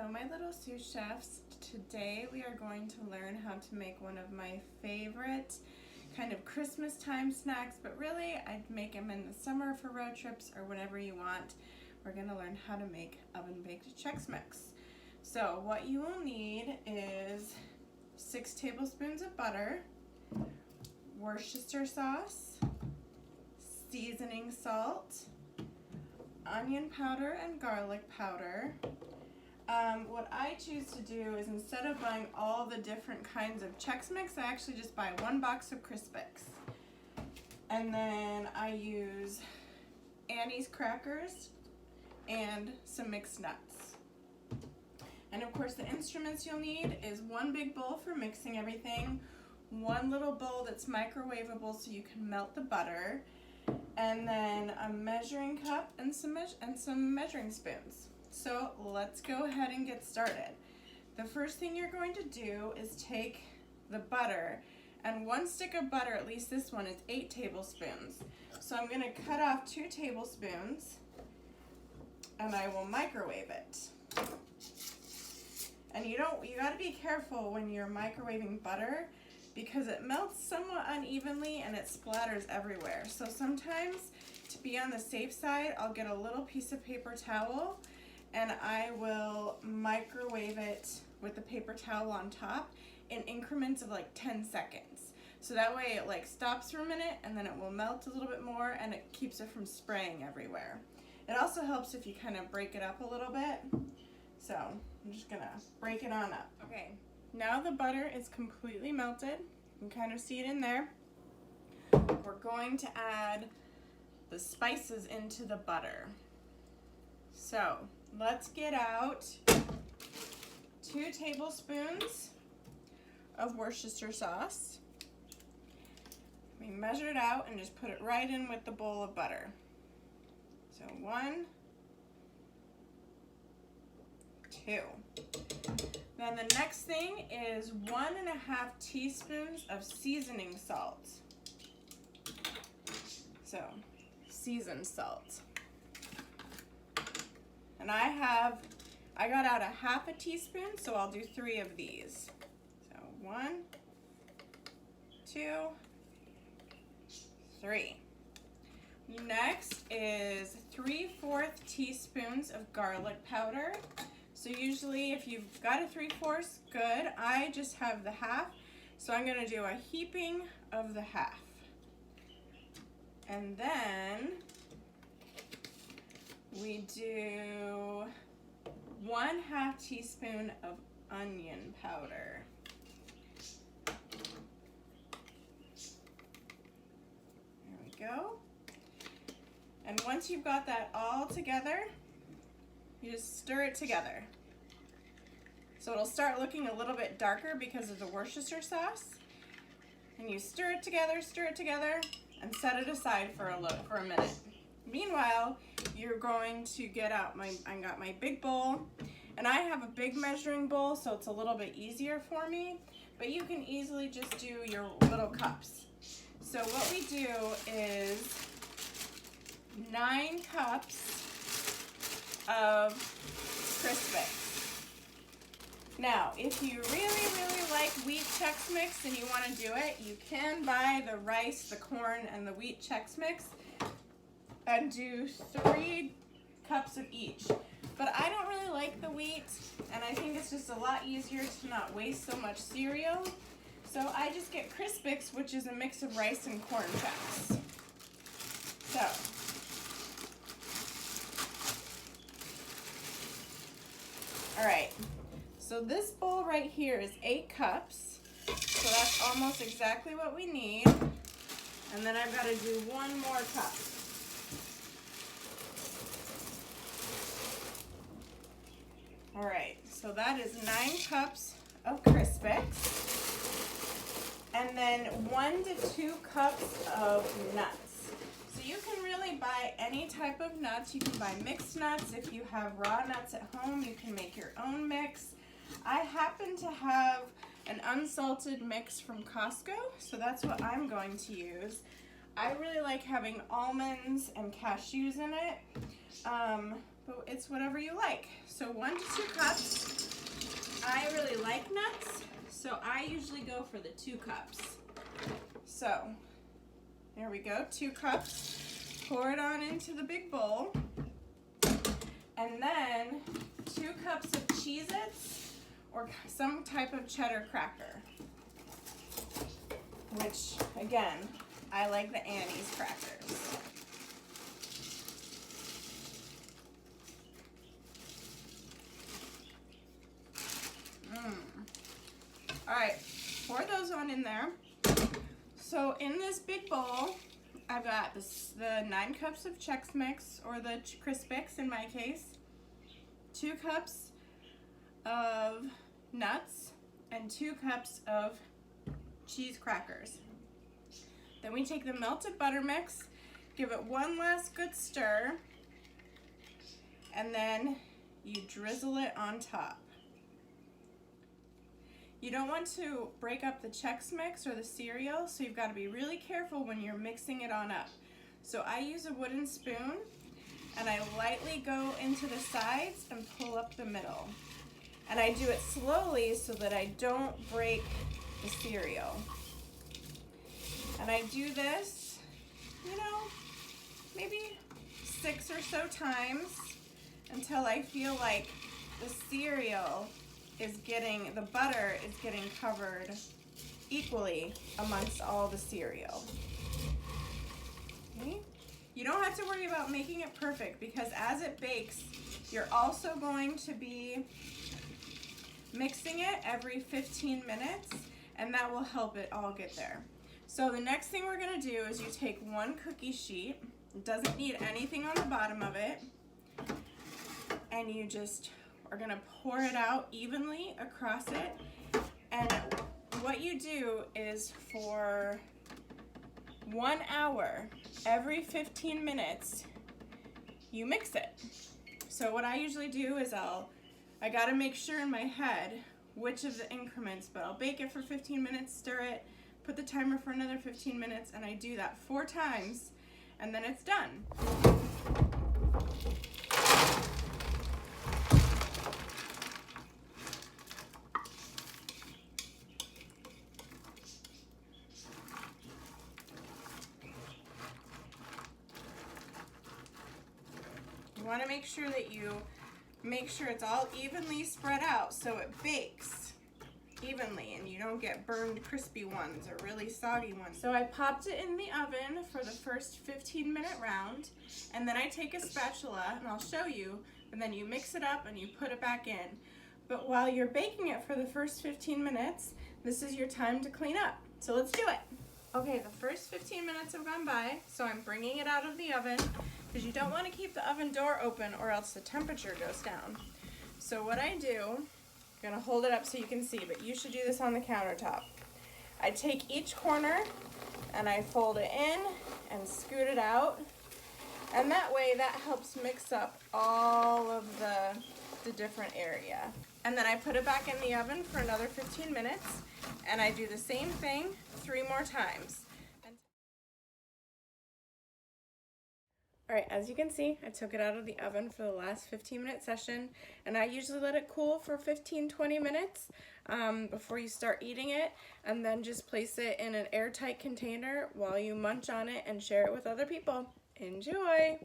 Hello my little sous chefs. Today we are going to learn how to make one of my favorite kind of Christmas time snacks, but really I'd make them in the summer for road trips or whatever you want. We're going to learn how to make oven baked Chex Mix. So what you will need is 6 tablespoons of butter, Worcestershire sauce, seasoning salt, onion powder and garlic powder. What I choose to do is instead of buying all the different kinds of Chex Mix, I actually just buy 1 box of Crispix. And then I use Annie's crackers and some mixed nuts. And of course the instruments you'll need is 1 big bowl for mixing everything, 1 little bowl that's microwavable so you can melt the butter, and then a measuring cup and some measuring spoons. So let's go ahead and get started. The first thing you're going to do is take the butter, and 1 stick of butter, at least this one, is 8 tablespoons. So I'm going to cut off 2 tablespoons and I will microwave it. And you got to be careful when you're microwaving butter because it melts somewhat unevenly and it splatters everywhere. So sometimes, to be on the safe side, I'll get a little piece of paper towel and I will microwave it with the paper towel on top in increments of like 10 seconds. So that way it like stops for a minute and then it will melt a little bit more and it keeps it from spraying everywhere. It also helps if you kind of break it up a little bit. So I'm just gonna break it on up. Okay, now the butter is completely melted. You can kind of see it in there. We're going to add the spices into the butter. So let's get out 2 tablespoons of Worcestershire sauce. We measure it out and just put it right in with the bowl of butter. So 1, 2. Then the next thing is 1.5 teaspoons of seasoning salt. So seasoned salt. And I got out 1/2 teaspoon, so I'll do 3 of these. So 1, 2, 3. Next is 3/4 teaspoons of garlic powder. So usually if you've got a 3/4, good. I just have the 1/2, so I'm going to do a heaping of the 1/2. And then we do 1/2 teaspoon of onion powder. There we go. And once you've got that all together, you just stir it together. So it'll start looking a little bit darker because of the Worcestershire sauce. And you stir it together, and set it aside for a minute. Meanwhile, you're going to get out I got my big bowl, and I have a big measuring bowl, so it's a little bit easier for me, but you can easily just do your little cups. So what we do is 9 cups of Crispix. Now, if you really like Wheat Chex Mix and you want to do it, you can buy the rice, the corn, and the Wheat Chex Mix and do 3 cups of each. But I don't really like the wheat, and I think it's just a lot easier to not waste so much cereal. So I just get Crispix, which is a mix of rice and Corn Chex. So alright, so this bowl right here is 8 cups, so that's almost exactly what we need. And then I've got to do 1 more cup. Alright, so that is 9 cups of Crispix. And then 1 to 2 cups of nuts. So you can really buy any type of nuts. You can buy mixed nuts. If you have raw nuts at home, you can make your own mix. I happen to have an unsalted mix from Costco, so that's what I'm going to use. I really like having almonds and cashews in it, but it's whatever you like. So 1 to 2 cups. I really like nuts, so I usually go for the 2 cups. So, there we go, 2 cups. Pour it on into the big bowl. And then 2 cups of Cheez-Its or some type of cheddar cracker. Which, again, I like the Annie's crackers. Alright, pour those on in there. So in this big bowl, I've got the 9 cups of Chex Mix, or the Crispix in my case, 2 cups of nuts, and 2 cups of cheese crackers. Then we take the melted butter mix, give it one last good stir, and then you drizzle it on top. You don't want to break up the Chex Mix or the cereal, so you've got to be really careful when you're mixing it on up. So I use a wooden spoon, and I lightly go into the sides and pull up the middle. And I do it slowly so that I don't break the cereal. And I do this, you know, maybe 6 or so times until I feel like the cereal is getting, the butter is getting covered equally amongst all the cereal. Okay? You don't have to worry about making it perfect, because as it bakes, you're also going to be mixing it every 15 minutes, and that will help it all get there. So the next thing we're gonna do is you take 1 cookie sheet, it doesn't need anything on the bottom of it, and you just are gonna pour it out evenly across it. And what you do is for 1 hour, every 15 minutes, you mix it. So what I usually do is I gotta make sure in my head which of the increments, but I'll bake it for 15 minutes, stir it, put the timer for another 15 minutes, and I do that 4 times, and then it's done. You want to make sure that you make sure it's all evenly spread out so it bakes evenly and you don't get burned crispy ones or really soggy ones. So I popped it in the oven for the first 15-minute round, and then I take a spatula, and I'll show you, and then you mix it up and you put it back in. But while you're baking it for the first 15 minutes, this is your time to clean up. So let's do it. Okay, the first 15 minutes have gone by, so I'm bringing it out of the oven, because you don't want to keep the oven door open or else the temperature goes down. So what I do, I'm going to hold it up so you can see, but you should do this on the countertop. I take each corner and I fold it in and scoot it out, and that way that helps mix up all of the different area. And then I put it back in the oven for another 15 minutes, and I do the same thing 3 more times. Alright, as you can see, I took it out of the oven for the last 15-minute session, and I usually let it cool for 15-20 minutes before you start eating it, and then just place it in an airtight container while you munch on it and share it with other people. Enjoy!